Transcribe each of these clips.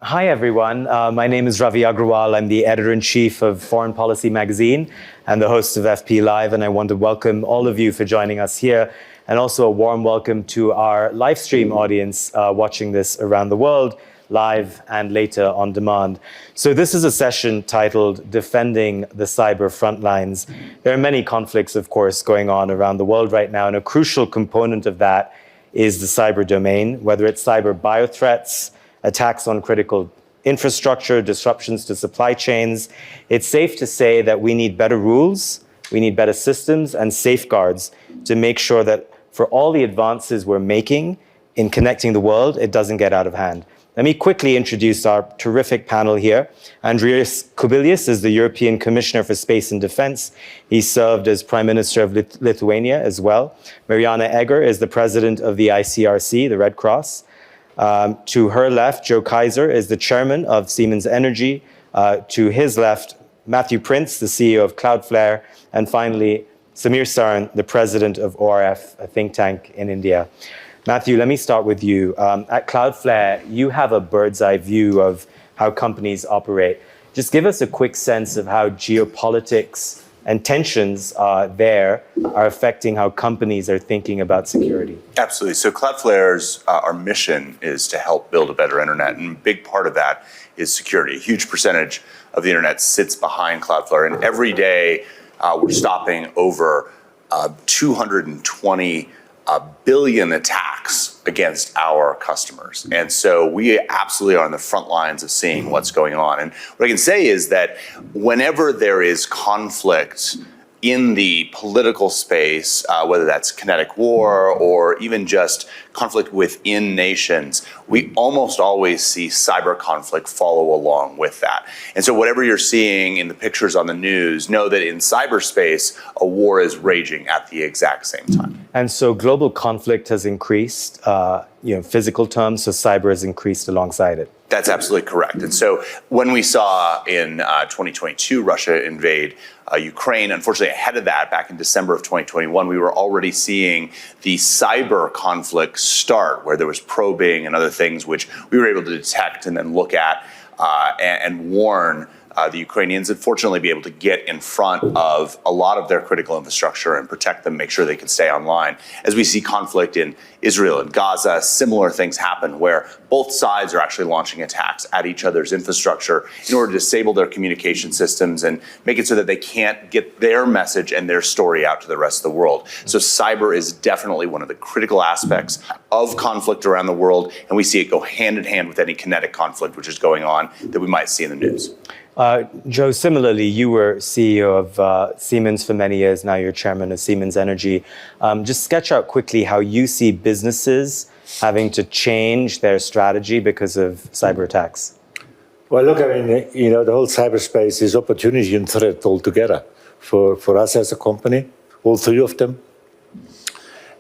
Hi, everyone. My name is Ravi Agrawal. I'm the editor-in-chief of Foreign Policy magazine and the host of FP Live, and I want to welcome all of you for joining us here, and also a warm welcome to our live stream audience watching this around the world, live and later on demand. So this is a session titled Defending the Cyber Frontlines. There are many conflicts, of course, going on around the world right now, and a crucial component of that is the cyber domain, whether it's cyber biothreats, attacks on critical infrastructure, disruptions to supply chains. It's safe to say that we need better rules, we need better systems and safeguards to make sure that for all the advances we're making in connecting the world, it doesn't get out of hand. Let me quickly introduce our terrific panel here. Andrius Kubilius is the European Commissioner for Space and Defense. He served as Prime Minister of Lithuania as well. Mirjana is the President of the ICRC, the Red Cross. To her left, Joe Kaeser is the chairman of Siemens Energy. To his left, Matthew Prince, the CEO of Cloudflare. And finally, Samir Saran, the president of ORF, a think tank in India. Matthew, let me start with you. At Cloudflare, you have a bird's eye view of how companies operate. Just give us a quick sense of how geopolitics and tensions there are affecting how companies are thinking about security. Absolutely. So Cloudflare's, our mission is to help build a better internet. And a big part of that is security. A huge percentage of the internet sits behind Cloudflare. And every day we're stopping over 220 billion attacks against our customers. And so we absolutely are on the front lines of seeing what's going on. And what I can say is that whenever there is conflict in the political space, whether that's kinetic war or even just conflict within nations, we almost always see cyber conflict follow along with that. And so whatever you're seeing in the pictures on the news, know that in cyberspace, a war is raging at the exact same time. And so global conflict has increased, physical terms, so cyber has increased alongside it. That's absolutely correct. And so when we saw in 2022 Russia invade Ukraine, unfortunately ahead of that, back in December of 2021, we were already seeing the cyber conflict start, where there was probing and other things which we were able to detect and then look at and warn the Ukrainians, and fortunately be able to get in front of a lot of their critical infrastructure and protect them, make sure they can stay online. As we see conflict in Israel and Gaza, similar things happen where both sides are actually launching attacks at each other's infrastructure in order to disable their communication systems and make it so that they can't get their message and their story out to the rest of the world. So cyber is definitely one of the critical aspects of conflict around the world, and we see it go hand in hand with any kinetic conflict which is going on that we might see in the news. Joe, similarly, you were CEO of Siemens for many years. Now you're chairman of Siemens Energy. Just sketch out quickly how you see businesses having to change their strategy because of cyber attacks. Well, look, I mean, the whole cyberspace is opportunity and threat altogether for us as a company, all three of them.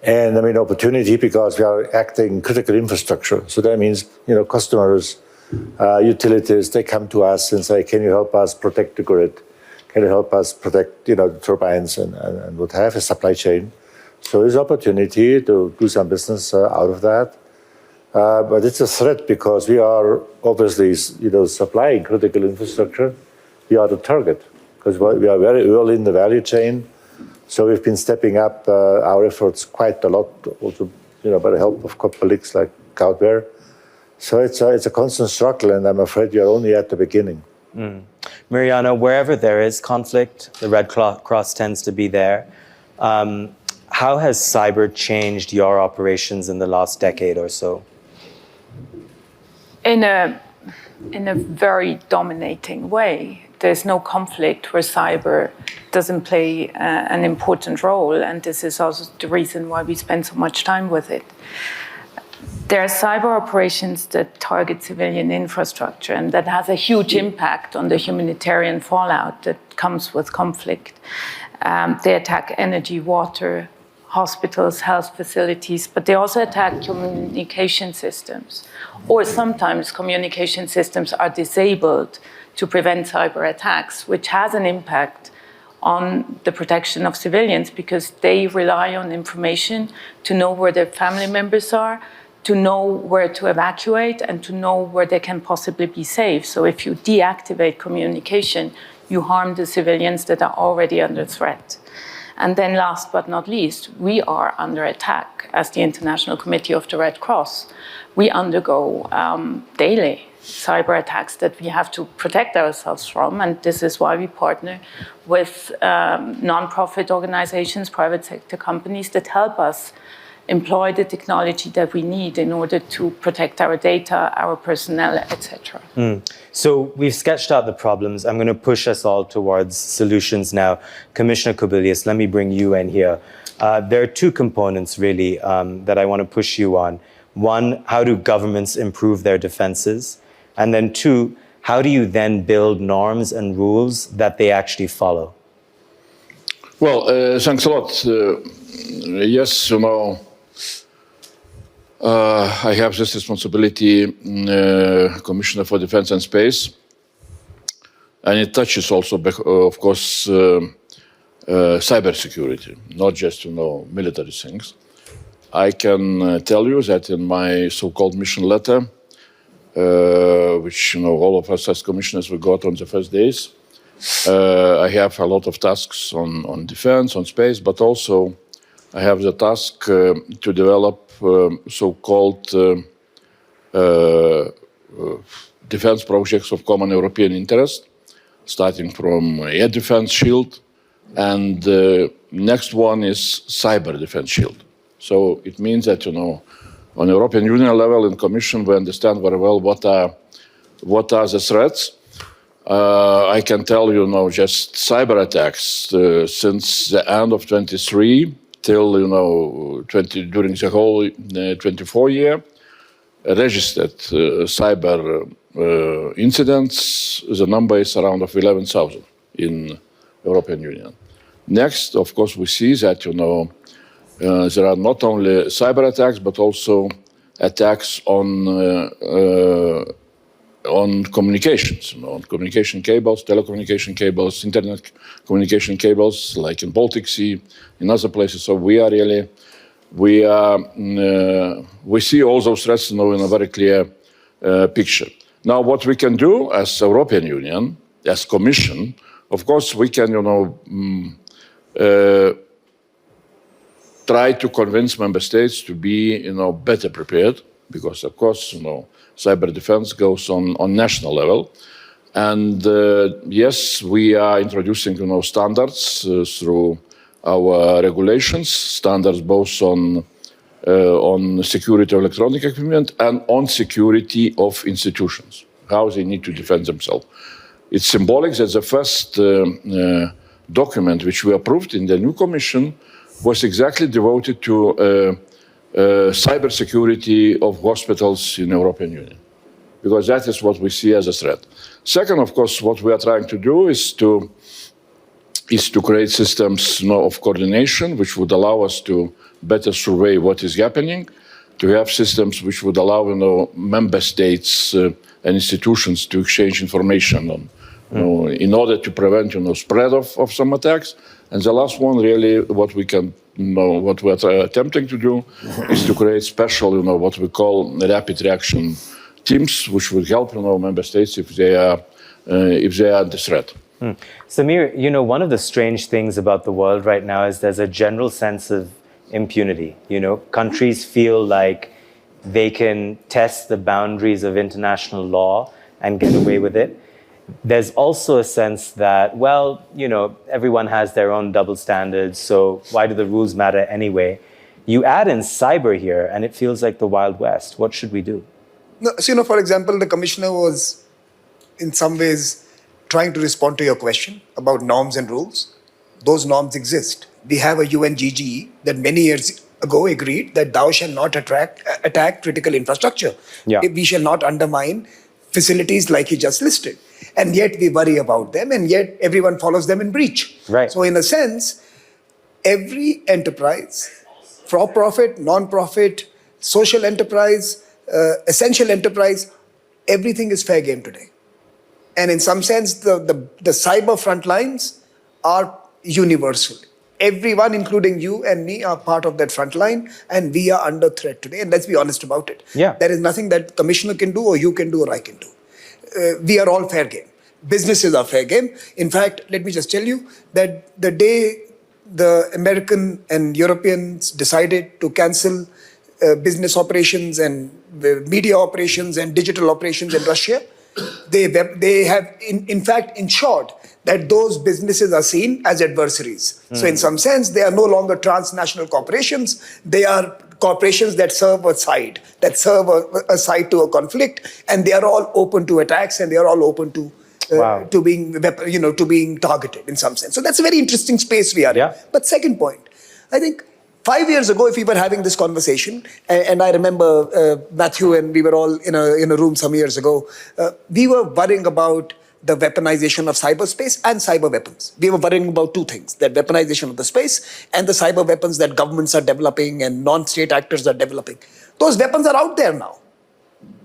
And I mean, opportunity because we are acting critical infrastructure. So that means, customers, utilities, they come to us and say, can you help us protect the grid? Can you help us protect, the turbines and what have a supply chain? So there's opportunity to do some business out of that. But it's a threat because we are obviously, supplying critical infrastructure. We are the target because we are very early in the value chain. So we've been stepping up our efforts quite a lot, also, by the help of colleagues like Cloudflare. So it's a constant struggle, and I'm afraid you're only at the beginning. Mirjana, wherever there is conflict, the Red Cross tends to be there. How has cyber changed your operations in the last decade or so? In a very dominating way. There's no conflict where cyber doesn't play an important role, and this is also the reason why we spend so much time with it. There are cyber operations that target civilian infrastructure, and that has a huge impact on the humanitarian fallout that comes with conflict. They attack energy, water, hospitals, health facilities, but they also attack communication systems. Or sometimes communication systems are disabled to prevent cyber attacks, which has an impact on the protection of civilians because they rely on information to know where their family members are, to know where to evacuate and to know where they can possibly be safe. So if you deactivate communication, you harm the civilians that are already under threat. And then last but not least, we are under attack as the International Committee of the Red Cross. We undergo daily cyber attacks that we have to protect ourselves from, and this is why we partner with non-profit organizations, private sector companies that help us employ the technology that we need in order to protect our data, our personnel, etc. So we've sketched out the problems. I'm going to push us all towards solutions now. Commissioner Kubilius, let me bring you in here. There are two components really that I want to push you on. One, how do governments improve their defenses? And then two, how do you then build norms and rules that they actually follow? Well, thanks a lot. Yes, I have this responsibility, Commissioner for Defense and Space, and it touches also, of course, cybersecurity, not just military things. I can tell you that in my so-called mission letter, which all of us as commissioners we got on the first days, I have a lot of tasks on defense, on space, but also I have the task to develop so-called defense projects of common European interest, starting from air defense shield, and the next one is cyber defense shield. So it means that, on European Union level in Commission, we understand very well what are the threats. I can tell you, just cyber attacks since the end of 23 till, during the whole 24 year, registered cyber incidents, the number is around of 11,000 in European Union. Next, of course, we see that, there are not only cyber attacks, but also attacks on communications, on communication cables, telecommunication cables, internet communication cables, like in Baltic Sea, in other places. So we see all those threats in a very clear picture. Now, what we can do as European Union, as Commission, of course, we can, try to convince member states to be, better prepared, because of course, cyber defense goes on national level. And yes, we are introducing, standards through our regulations, standards both on security of electronic equipment and on security of institutions, how they need to defend themselves. It's symbolic that the first document which we approved in the new Commission was exactly devoted to cybersecurity of hospitals in the European Union, because that is what we see as a threat. Second, of course, what we are trying to do is to create systems of coordination, which would allow us to better survey what is happening, to have systems which would allow member states and institutions to exchange information on, in order to prevent spread of some attacks. And the last one, really, what we are attempting to do is to create special, what we call rapid reaction teams, which would help, member states if they are under threat. Samir, one of the strange things about the world right now is there's a general sense of impunity. Countries feel like they can test the boundaries of international law and get away with it. There's also a sense that, everyone has their own double standards, so why do the rules matter anyway? You add in cyber here, and it feels like the Wild West. What should we do? No, so, for example, the commissioner was, in some ways, trying to respond to your question about norms and rules. Those norms exist. We have a UNGGE that many years ago agreed that thou shalt not attack critical infrastructure. Yeah. We shall not undermine facilities like he just listed. And yet we worry about them, and yet everyone follows them in breach. Right. So in a sense, every enterprise, for-profit, non-profit, social enterprise, essential enterprise, everything is fair game today. And in some sense, the cyber front lines are universal. Everyone, including you and me, are part of that front line, and we are under threat today. And let's be honest about it. Yeah. There is nothing that commissioner can do, or you can do, or I can do. We are all fair game. Businesses are fair game. In fact, let me just tell you that the day the American and Europeans decided to cancel business operations and media operations and digital operations in Russia, they have in fact ensured that those businesses are seen as adversaries. So in some sense, they are no longer transnational corporations. They are corporations that serve a side to a conflict, and they are all open to attacks, and they are all open to to being targeted in some sense. So that's a very interesting space we are in. But second point, I think 5 years ago, if we were having this conversation, and I remember Matthew and we were all in a room some years ago, we were worrying about the weaponization of cyberspace and cyber weapons. We were worrying about two things: that weaponization of the space and the cyber weapons that governments are developing and non-state actors are developing. Those weapons are out there now.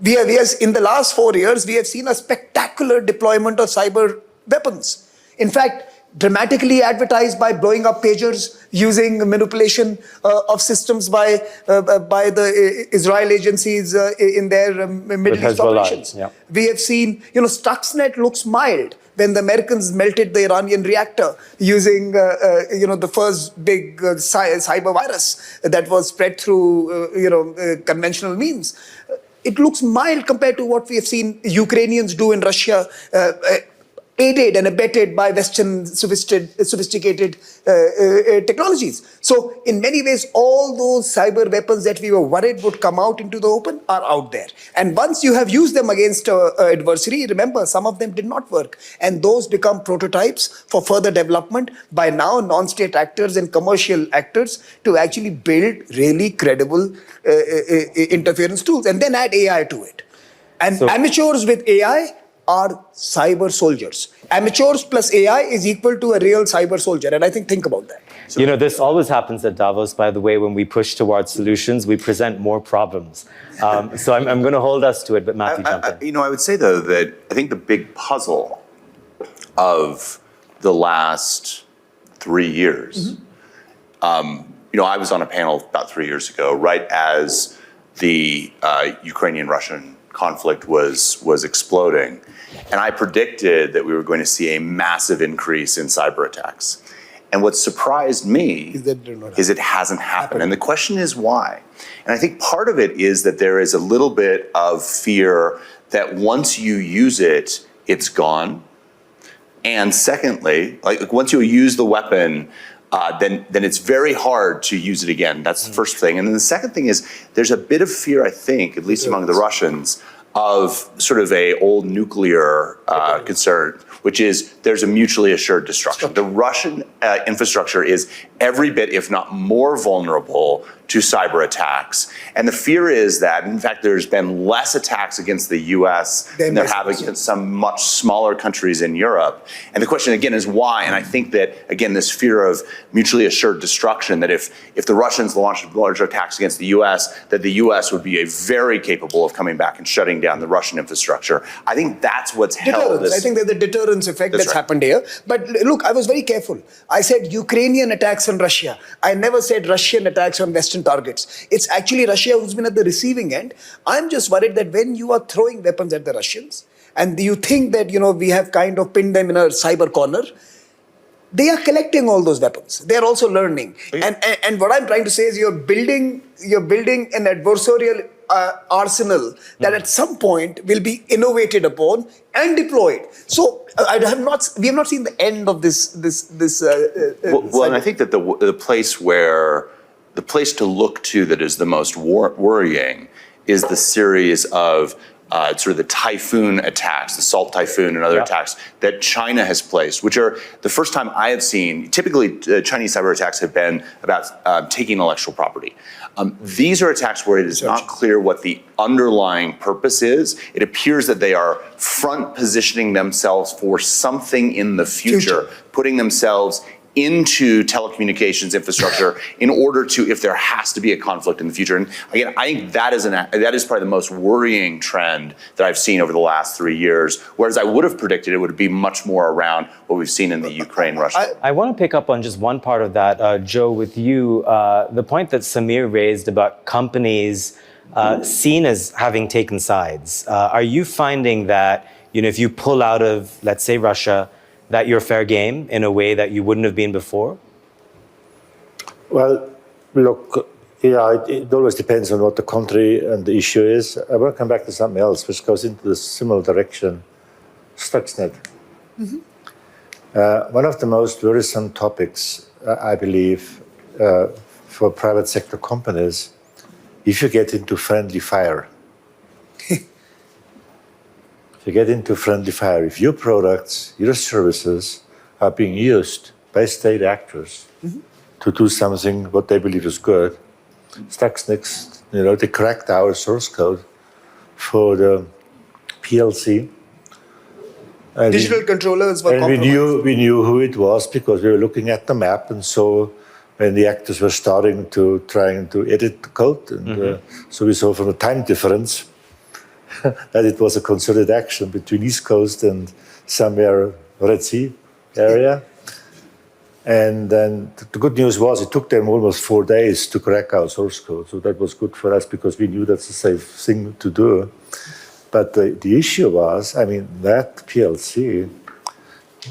We have, in the last 4 years, we have seen a spectacular deployment of cyber weapons. In fact, dramatically advertised by blowing up pagers, using manipulation of systems by the Israel agencies in their Middle East operations. Yeah. We have seen, Stuxnet looks mild when the Americans melted the Iranian reactor using, the first big cyber virus that was spread through, conventional means. It looks mild compared to what we have seen Ukrainians do in Russia, aided and abetted by Western sophisticated technologies. So in many ways, all those cyber weapons that we were worried would come out into the open are out there. And once you have used them against adversary, remember, some of them did not work. And those become prototypes for further development by now non-state actors and commercial actors to actually build really credible interference tools, and then add AI to it. And amateurs with AI are cyber soldiers. Amateurs plus AI is equal to a real cyber soldier. And I think about that. So, this always happens at Davos, by the way. When we push towards solutions, we present more problems. So I'm going to hold us to it, but Matthew, jump in. I would say, though, that I think the big puzzle of the last 3 years, I was on a panel about 3 years ago, right as the Ukrainian-Russian conflict was exploding. And I predicted that we were going to see a massive increase in cyber attacks. And what surprised me is it hasn't happened. And the question is why? And I think part of it is that there is a little bit of fear that once you use it, it's gone. And secondly, like once you use the weapon, then it's very hard to use it again. That's the first thing. And then the second thing is there's a bit of fear, I think, at least among the Russians, of sort of a old nuclear concern, which is there's a mutually assured destruction. The Russian infrastructure is every bit, if not more vulnerable to cyber attacks. And the fear is that, in fact, there's been less attacks against the US than there have against some much smaller countries in Europe. And the question, again, is why? And I think that, again, this fear of mutually assured destruction, that if the Russians launched larger attacks against the US, that the US would be very capable of coming back and shutting down the Russian infrastructure. I think that's what's held this. I think that the deterrence effect that's happened here. But look, I was very careful. I said Ukrainian attacks on Russia. I never said Russian attacks on Western targets. It's actually Russia who's been at the receiving end. I'm just worried that when you are throwing weapons at the Russians and you think that, we have kind of pinned them in a cyber corner, they are collecting all those weapons. They are also learning. And what I'm trying to say is you're building an adversarial arsenal that at some point will be innovated upon and deployed. So we have not seen the end of this. Well, and I think that the place to look to that is the most worrying is the series of sort of the typhoon attacks, the Salt Typhoon and other attacks that China has placed, which are the first time I have seen. Typically, Chinese cyber attacks have been about taking intellectual property. These are attacks where it is not clear what the underlying purpose is. It appears that they are front positioning themselves for something in the future. Putting themselves into telecommunications infrastructure in order to, if there has to be a conflict in the future. And again, I think that is probably the most worrying trend that I've seen over the last 3 years, whereas I would have predicted it would be much more around what we've seen in the Ukraine-Russia. I want to pick up on just one part of that, Joe, with you. The point that Samir raised about companies seen as having taken sides. Are you finding that, if you pull out of, let's say, Russia, that you're fair game in a way that you wouldn't have been before? Well, look, it always depends on what the country and the issue is. I want to come back to something else, which goes into the similar direction. Stuxnet. One of the most worrisome topics, I believe, for private sector companies, if you get into friendly fire. If you get into friendly fire, if your products, your services are being used by state actors to do something what they believe is good, Stuxnet, they cracked our source code for the PLC. And Digital controllers were compromised. We knew who it was because we were looking at the map and saw when the actors were trying to edit the code. And so we saw from a time difference that it was a concerted action between East Coast and somewhere Red Sea area. And then the good news was it took them almost 4 days to crack our source code. So that was good for us because we knew that's a safe thing to do. But the issue was, that PLC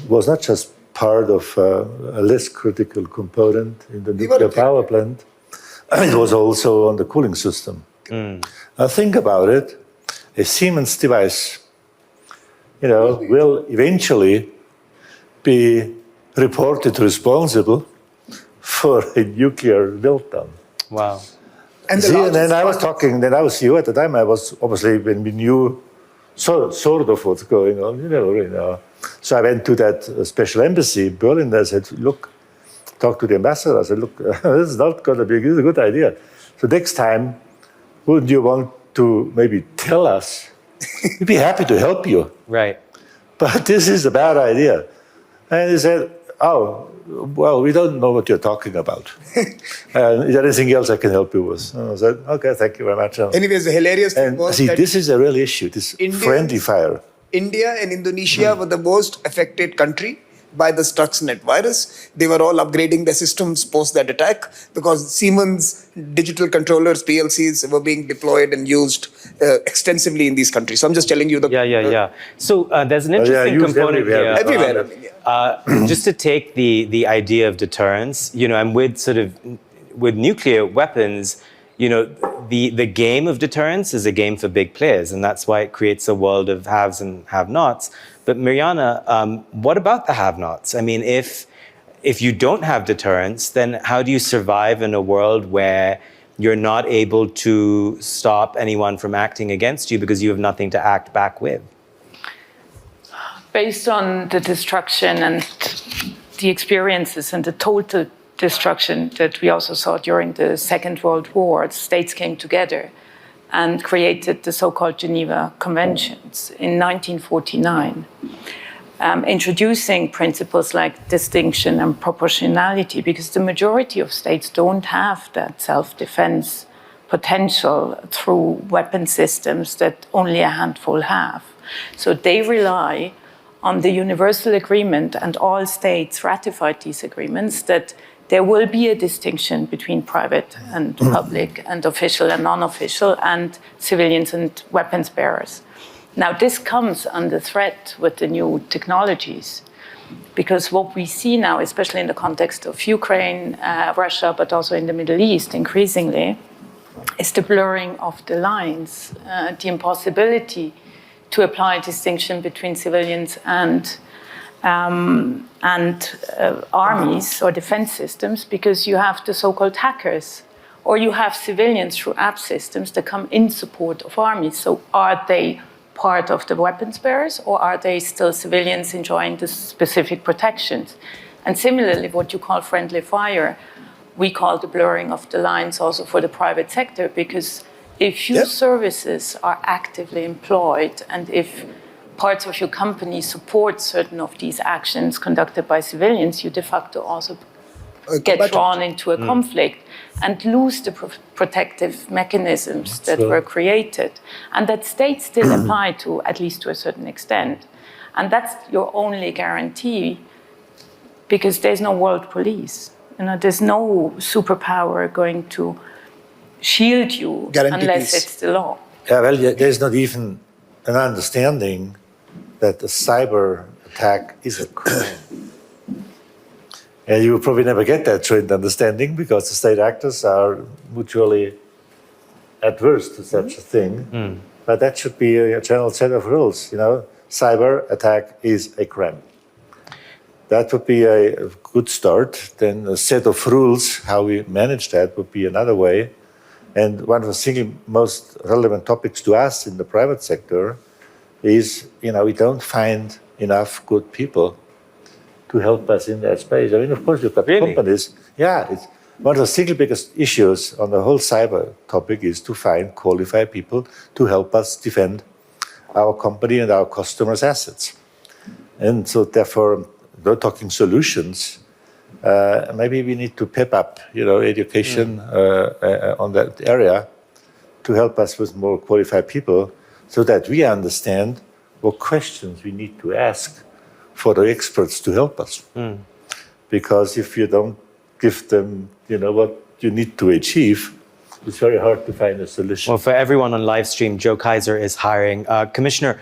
was not just part of a less critical component in the nuclear power plant, it was also on the cooling system. Now think about it. A Siemens device, will eventually be reported responsible for a nuclear meltdown. Wow. And then I was CEO at the time. I was obviously, when we knew sort of what's going on, you never really know. So I went to that special embassy in Berlin and I said, look, talk to the ambassador. I said, look, this is not going to be a good idea. So next time, wouldn't you want to maybe tell us? We'd be happy to help you. Right. But this is a bad idea. And he said, oh, well, we don't know what you're talking about. And is there anything else I can help you with? And I said, okay, thank you very much. Anyways, the hilarious thing And was see, that this is a real issue, this friendly fire. India and Indonesia were the most affected country by the Stuxnet virus. They were all upgrading their systems post that attack because Siemens digital controllers, PLCs, were being deployed and used extensively in these countries. So I'm just telling you the... Yeah. So there's an interesting component here. Everywhere. Just to take the idea of deterrence, and with nuclear weapons, the game of deterrence is a game for big players, and that's why it creates a world of haves and have-nots. But Mirjana, what about the have-nots? If you don't have deterrence, then how do you survive in a world where you're not able to stop anyone from acting against you because you have nothing to act back with? Based on the destruction and the experiences and the total destruction that we also saw during the Second World War, states came together and created the so-called Geneva Conventions in 1949, introducing principles like distinction and proportionality, because the majority of states don't have that self-defense potential through weapon systems that only a handful have. So they rely on the universal agreement, and all states ratified these agreements, that there will be a distinction between private and public and official and non-official and civilians and weapons bearers. Now, this comes under threat with the new technologies, because what we see now, especially in the context of Ukraine, Russia, but also in the Middle East increasingly, is the blurring of the lines, the impossibility to apply distinction between civilians and armies or defense systems, because you have the so-called hackers, or you have civilians through app systems that come in support of armies. So are they part of the weapons bearers, or are they still civilians enjoying the specific protections? And similarly, what you call friendly fire, we call the blurring of the lines also for the private sector, because if your services are actively employed and if parts of your company support certain of these actions conducted by civilians, you de facto also get drawn into a conflict and lose the protective mechanisms that were created and that states still apply to, at least to a certain extent. And that's your only guarantee, because there's no world police. There's no superpower going to shield you unless it's the law. Yeah, well, there's not even an understanding that a cyber attack is a crime. And you will probably never get that trained understanding because the state actors are mutually adverse to such a thing. But that should be a general set of rules. Cyber attack is a crime. That would be a good start. Then a set of rules, how we manage that, would be another way. And one of the single most relevant topics to us in the private sector is, we don't find enough good people to help us in that space. Of course, you've got companies. Yeah, it's one of the single biggest issues on the whole cyber topic is to find qualified people to help us defend our company and our customers' assets. And so, therefore, we're talking solutions. Maybe we need to pep up, education on that area to help us with more qualified people, so that we understand what questions we need to ask for the experts to help us. Because if you don't give them, what you need to achieve, it's very hard to find a solution. Well, for everyone on live stream, Joe Kaeser is hiring. Commissioner,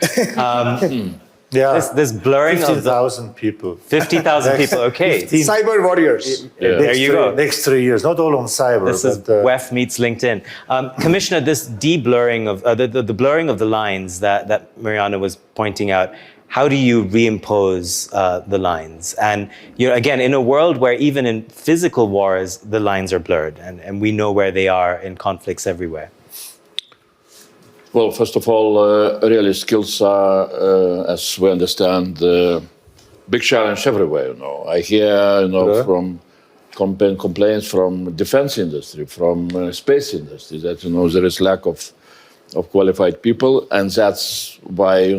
this blurring 50,000 people. 50,000 people, okay. Cyber warriors. There you go. Next 3 years, not all on cyber. This is WEF meets LinkedIn. Commissioner, this de-blurring of the blurring of the lines that Mirjana was pointing out, how do you reimpose the lines? And again, in a world where even in physical wars, the lines are blurred, and we know where they are in conflicts everywhere. Well, first of all, really skills are, as we understand, big challenge everywhere. I hear, from complaints from defense industry, from space industry, that there is lack of qualified people, and that's why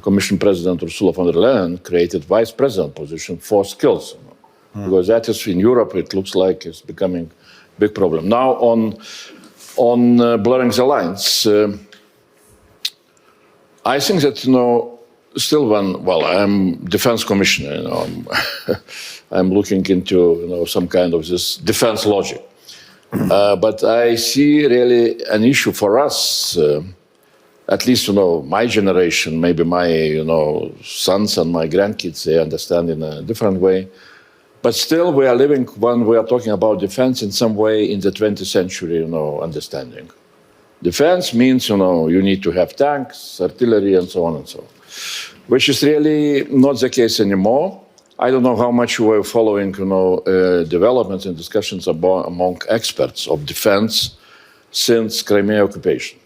Commission President Ursula von der Leyen created Vice President position for skills, because that is in Europe. It looks like it's becoming a big problem now on blurring the lines. I think that, still I'm defense commissioner, I'm looking into, some kind of this defense logic. But I see really an issue for us, at least, my generation, maybe my, sons and my grandkids, they understand in a different way. But still, we are living, when we are talking about defense, in some way in the 20th century, understanding. Defense means, you need to have tanks, artillery, and so on and so on, which is really not the case anymore. I don't know how much you were following, developments and discussions among experts of defense since Crimea occupation.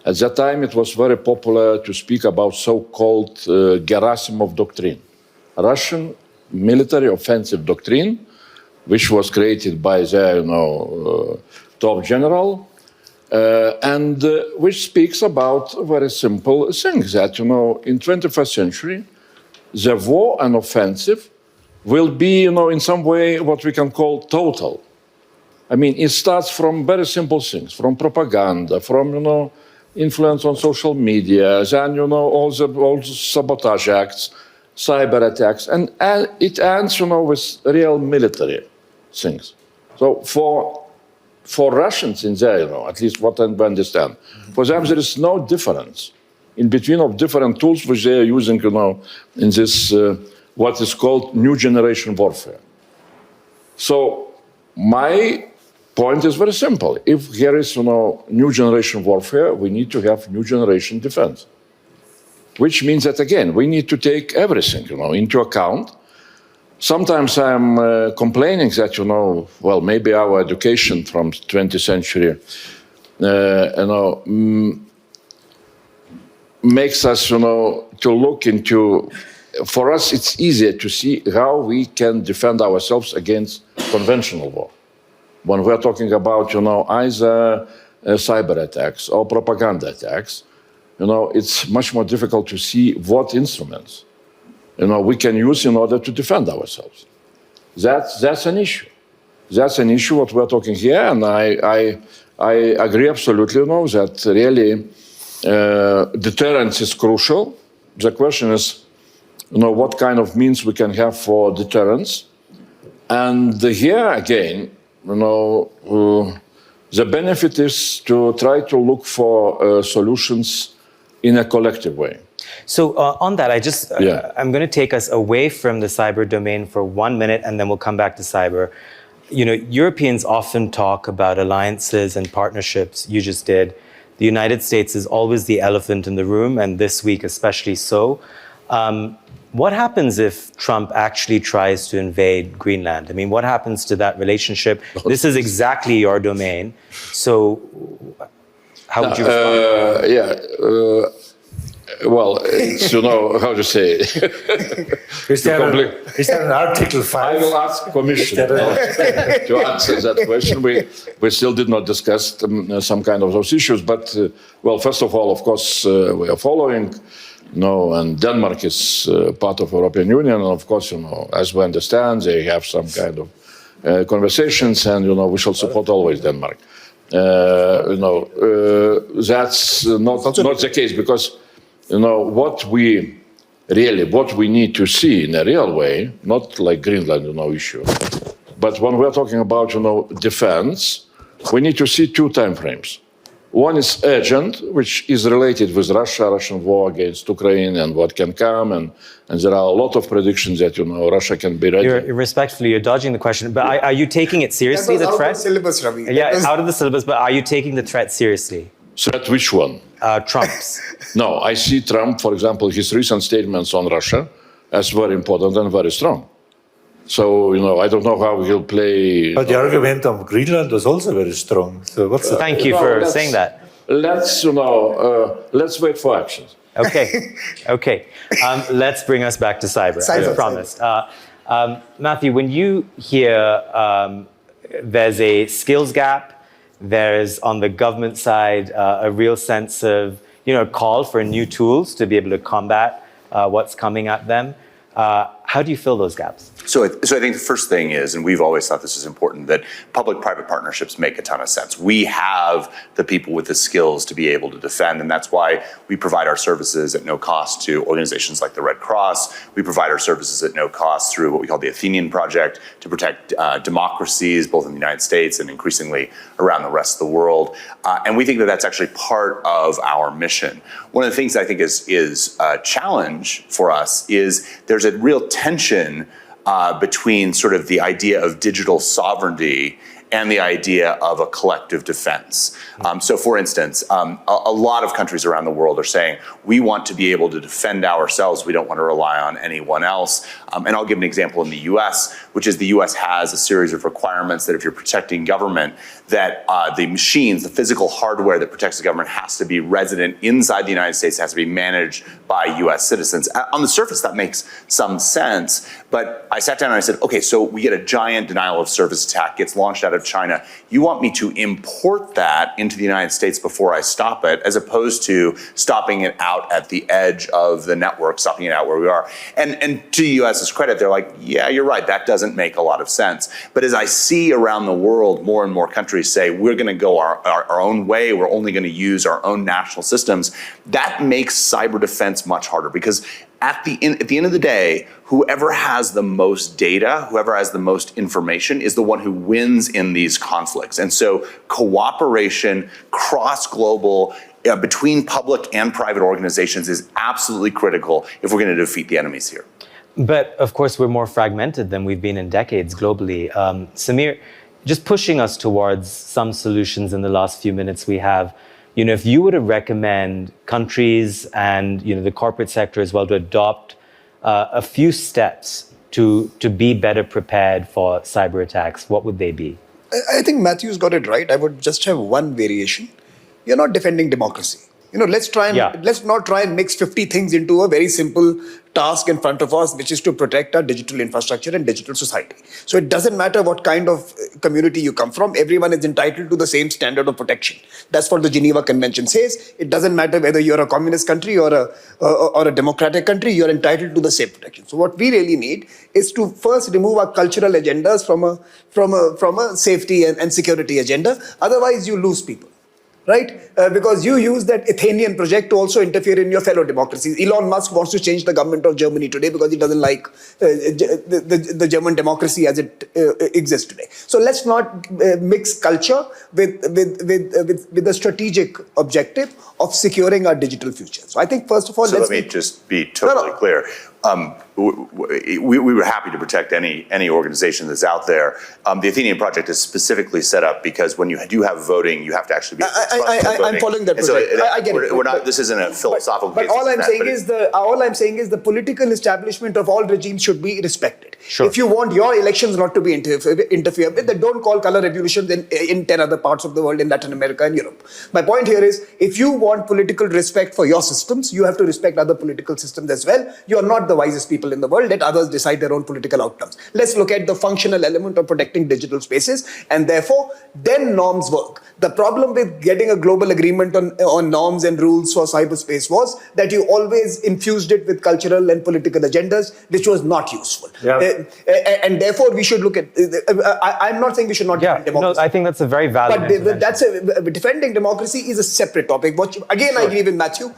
At that time, it was very popular to speak about so-called Gerasimov doctrine, Russian military offensive doctrine, which was created by their, top general, and which speaks about very simple things that, in 21st century, the war and offensive will be, in some way, what we can call total. It starts from very simple things, from propaganda, from, influence on social media, then, all the sabotage acts, cyber attacks, and it ends, with real military things. So for Russians in there, at least what I understand, for them there is no difference in between of different tools which they are using, in this what is called new generation warfare. So my point is very simple. If there is, new generation warfare, we need to have new generation defense. Which means that, again, we need to take everything, into account. Sometimes I'm complaining that, maybe our education from 20th century, makes us, to look into, for us, it's easier to see how we can defend ourselves against conventional war. When we're talking about, either cyber attacks or propaganda attacks, it's much more difficult to see what instruments, we can use in order to defend ourselves. That's an issue. That's an issue what we're talking here, and I agree absolutely, that really deterrence is crucial. The question is, what kind of means we can have for deterrence. And here again, the benefit is to try to look for solutions in a collective way. So on that, I'm going to take us away from the cyber domain for 1 minute, and then we'll come back to cyber. Europeans often talk about alliances and partnerships. You just did. The United States is always the elephant in the room, and this week especially so. What happens if Trump actually tries to invade Greenland? I mean, what happens to that relationship? This is exactly your domain. So how would you respond? Well, it's, how to say. Is there an Article 5? I will ask Commission to answer that question. We still did not discuss some kind of those issues, but, first of all, of course, we are following, and Denmark is part of European Union, and of course, as we understand, they have some kind of conversations, and, we shall support always Denmark. That's not the case, because what we need to see in a real way, not like Greenland, issue, but when we're talking about, defense, we need to see two time frames. One is urgent, which is related with Russian war against Ukraine and what can come, and there are a lot of predictions that, Russia can be ready. Respectfully, you're dodging the question, but are you taking it seriously, the threat? Out of the syllabus, Ravi. Yeah, out of the syllabus, but are you taking the threat seriously? Threat which one? Trump's. No, I see Trump, for example, his recent statements on Russia as very important and very strong. So, I don't know how he'll play. But the argument of Greenland was also very strong. So what's that? Thank you for saying that. Let's, let's wait for actions. Okay. Let's bring us back to cyber, as promised. Matthew, when you hear there's a skills gap, there's on the government side a real sense of, call for new tools to be able to combat what's coming at them. How do you fill those gaps? So I think the first thing is, and we've always thought this is important, that public-private partnerships make a ton of sense. We have the people with the skills to be able to defend, and that's why we provide our services at no cost to organizations like the Red Cross. We provide our services at no cost through what we call the Athenian Project to protect democracies, both in the United States and increasingly around the rest of the world. And we think that that's actually part of our mission. One of the things I think is a challenge for us is there's a real tension between sort of the idea of digital sovereignty and the idea of a collective defense. So for instance, a lot of countries around the world are saying, we want to be able to defend ourselves. We don't want to rely on anyone else. And I'll give an example in the US, which is the US has a series of requirements that if you're protecting government, that the machines, the physical hardware that protects the government has to be resident inside the United States, has to be managed by US citizens. On the surface, that makes some sense. But I sat down and I said, okay, so we get a giant denial of service attack, gets launched out of China. You want me to import that into the United States before I stop it, as opposed to stopping it out at the edge of the network, stopping it out where we are. And to the US's credit, they're like, yeah, you're right, that doesn't make a lot of sense. But as I see around the world, more and more countries say, we're gonna go our own way, we're only gonna use our own national systems, that makes cyber defense much harder, because at the end of the day, whoever has the most data, whoever has the most information is the one who wins in these conflicts. And so cooperation, cross-global, between public and private organizations is absolutely critical if we're going to defeat the enemies here. But of course, we're more fragmented than we've been in decades globally. Samir, just pushing us towards some solutions in the last few minutes we have, if you were to recommend countries and the corporate sector as well to adopt a few steps to be better prepared for cyber attacks, what would they be? I think Matthew's got it right. I would just have one variation. You're not defending democracy. Let's not try and mix 50 things into a very simple task in front of us, which is to protect our digital infrastructure and digital society. So it doesn't matter what kind of community you come from, everyone is entitled to the same standard of protection. That's what the Geneva Convention says. It doesn't matter whether you're a communist country or a democratic country, you're entitled to the same protection. So what we really need is to first remove our cultural agendas from a safety and security agenda. Otherwise, you lose people. Right? Because you use that Athenian project to also interfere in your fellow democracies. Elon Musk wants to change the government of Germany today because he doesn't like the German democracy as it exists today. So let's not mix culture with the strategic objective of securing our digital future. So I think first of all, let me just be totally clear. We were happy to protect any organization that's out there. The Athenian project is specifically set up because when you do have voting, you have to actually be. I'm following that project. So I get it. We're not. This isn't a philosophical. But all I'm saying is the political establishment of all regimes should be respected. Sure. If you want your elections not to be interfered with, then don't call color revolutions in 10 other parts of the world, in Latin America and Europe. My point here is, if you want political respect for your systems, you have to respect other political systems as well. You are not the wisest people in the world. Let others decide their own political outcomes. Let's look at the functional element of protecting digital spaces, and therefore, then norms work. The problem with getting a global agreement on norms and rules for cyberspace was that you always infused it with cultural and political agendas, which was not useful. Yeah. And therefore, we should look at. I'm not saying we should not defend democracy. No, I think that's a very valid. But defending democracy is a separate topic. I agree with Matthew.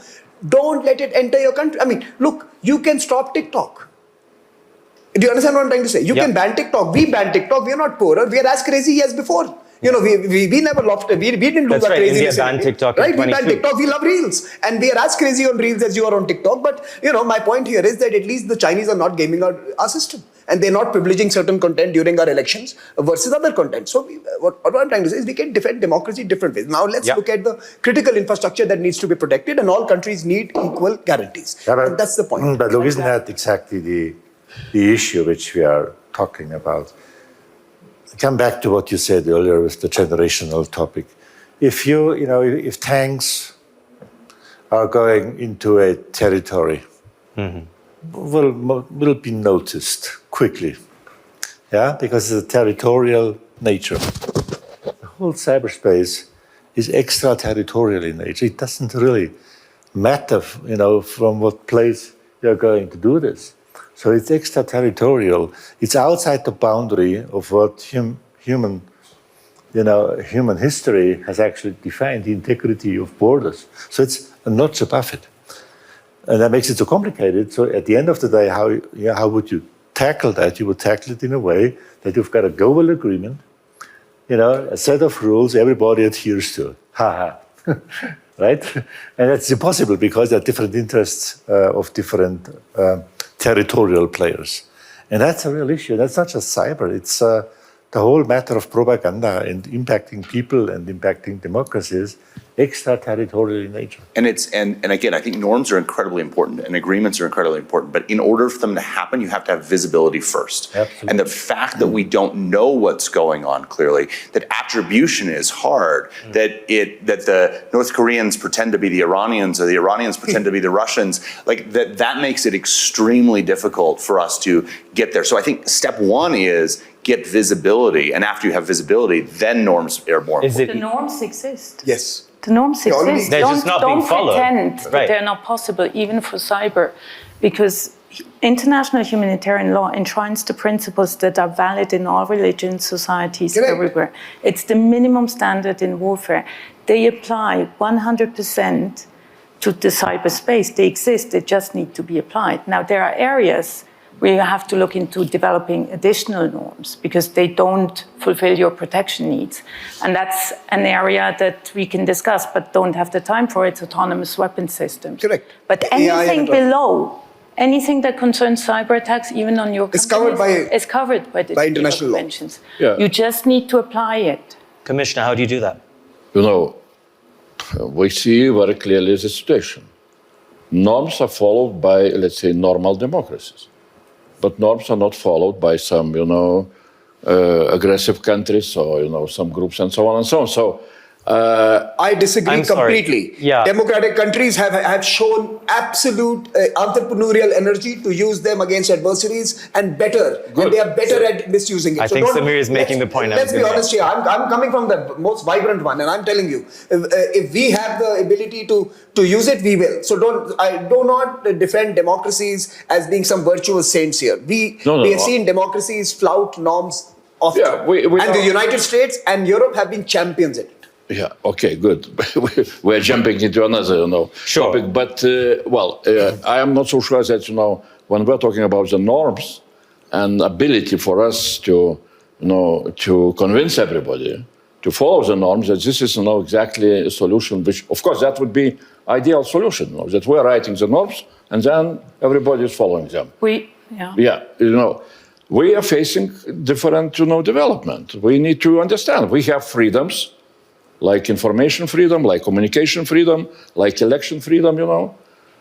Don't let it enter your country. I mean, look, you can stop TikTok. Do you understand what I'm trying to say? You can ban TikTok. We ban TikTok. We are not poorer. We are as crazy as before. We never lost. We didn't lose our craziness. India banned TikTok. Right? We banned TikTok. We love Reels, and we are as crazy on Reels as you are on TikTok. But my point here is that at least the Chinese are not gaming our system, and they're not privileging certain content during our elections versus other content. So what I'm trying to say is we can defend democracy different ways. Now let's look at the critical infrastructure that needs to be protected, and all countries need equal guarantees. And that's the point. But look, isn't that exactly the issue which we are talking about? Come back to what you said earlier with the generational topic. If if tanks are going into a territory, will be noticed quickly, because of the territorial nature. The whole cyberspace is extraterritorial in nature. It doesn't really matter, from what place you're going to do this. So it's extraterritorial. It's outside the boundary of what human history has actually defined, the integrity of borders. So it's a notch above it. And that makes it so complicated. So at the end of the day, how would you tackle that? You would tackle it in a way that you've got a global agreement, a set of rules everybody adheres to. Right? And that's impossible because there are different interests of different territorial players. And that's a real issue. That's not just cyber. It's the whole matter of propaganda and impacting people and impacting democracies, extraterritorial in nature. And again, I think norms are incredibly important and agreements are incredibly important. But in order for them to happen, you have to have visibility first. Absolutely. And the fact that we don't know what's going on clearly, that attribution is hard, that the North Koreans pretend to be the Iranians or the Iranians pretend to be the Russians, like that makes it extremely difficult for us to get there. So I think step one is get visibility, and after you have visibility, then norms are more important. The norms exist. Yes. The norms exist. They're just not being followed. Don't pretend that they're not possible, even for cyber, because international humanitarian law enshrines the principles that are valid in all religions, societies, everywhere. It's the minimum standard in warfare. They apply 100% to the cyberspace. They exist, they just need to be applied. Now, there are areas where you have to look into developing additional norms because they don't fulfill your protection needs. And that's an area that we can discuss, but don't have the time for. It's autonomous weapon systems. Correct. But anything below, anything that concerns cyber attacks, even on your companies, is covered by the international conventions. Yeah. You just need to apply it. Commissioner, how do you do that? We see very clearly the situation. Norms are followed by, let's say, normal democracies. But norms are not followed by some, aggressive countries or, some groups and so on and so on. So I disagree I'm sorry. completely. Yeah. Democratic countries have shown absolute entrepreneurial energy to use them against adversaries and better. Good. And they are better at misusing it. I think Samir is making the point I was Let's be gonna honest here. I'm coming from the most vibrant one, and I'm telling you, if we have the ability to use it, we will. So I do not defend democracies as being some virtuous saints here. We have seen democracies flout norms often. Yeah, and the United States and Europe have been champions in it. Yeah. Okay. Good. We're jumping into another, topic. But I am not so sure that when we're talking about the norms and ability for us to convince everybody to follow the norms, that this is exactly a solution. Which, of course, that would be ideal solution. That we're writing the norms and then everybody is following them. We are facing different development. We need to understand we have freedoms, like information freedom, like communication freedom, like election freedom,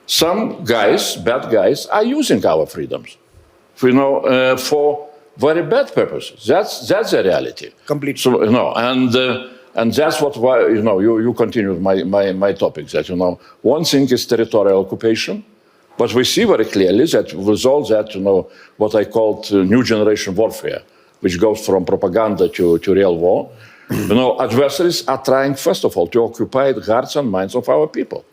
Some guys, bad guys, are using our freedoms, for very bad purposes. That's the reality. Completely. So, and that's what, you continued my topic, that, one thing is territorial occupation, but we see very clearly that with all that, what I called new generation warfare, which goes from propaganda to real war, adversaries are trying, first of all, to occupy the hearts and minds of our people.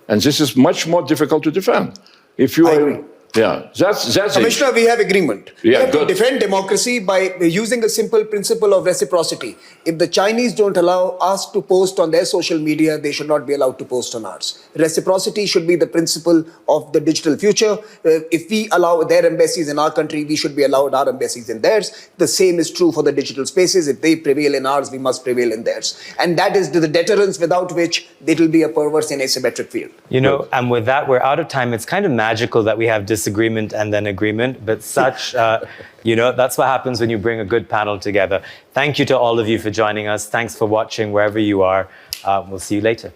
And this is much more difficult to defend. If you agree. That's Commissioner, we have agreement. Yeah, we have good. to defend democracy by using a simple principle of reciprocity. If the Chinese don't allow us to post on their social media, they should not be allowed to post on ours. Reciprocity should be the principle of the digital future. If we allow their embassies in our country, we should be allowed our embassies in theirs. The same is true for the digital spaces. If they prevail in ours, we must prevail in theirs. And that is the deterrence without which it will be a perverse and asymmetric field. And with that, we're out of time. It's kind of magical that we have disagreement and then agreement, but such, that's what happens when you bring a good panel together. Thank you to all of you for joining us. Thanks for watching wherever you are. We'll see you later.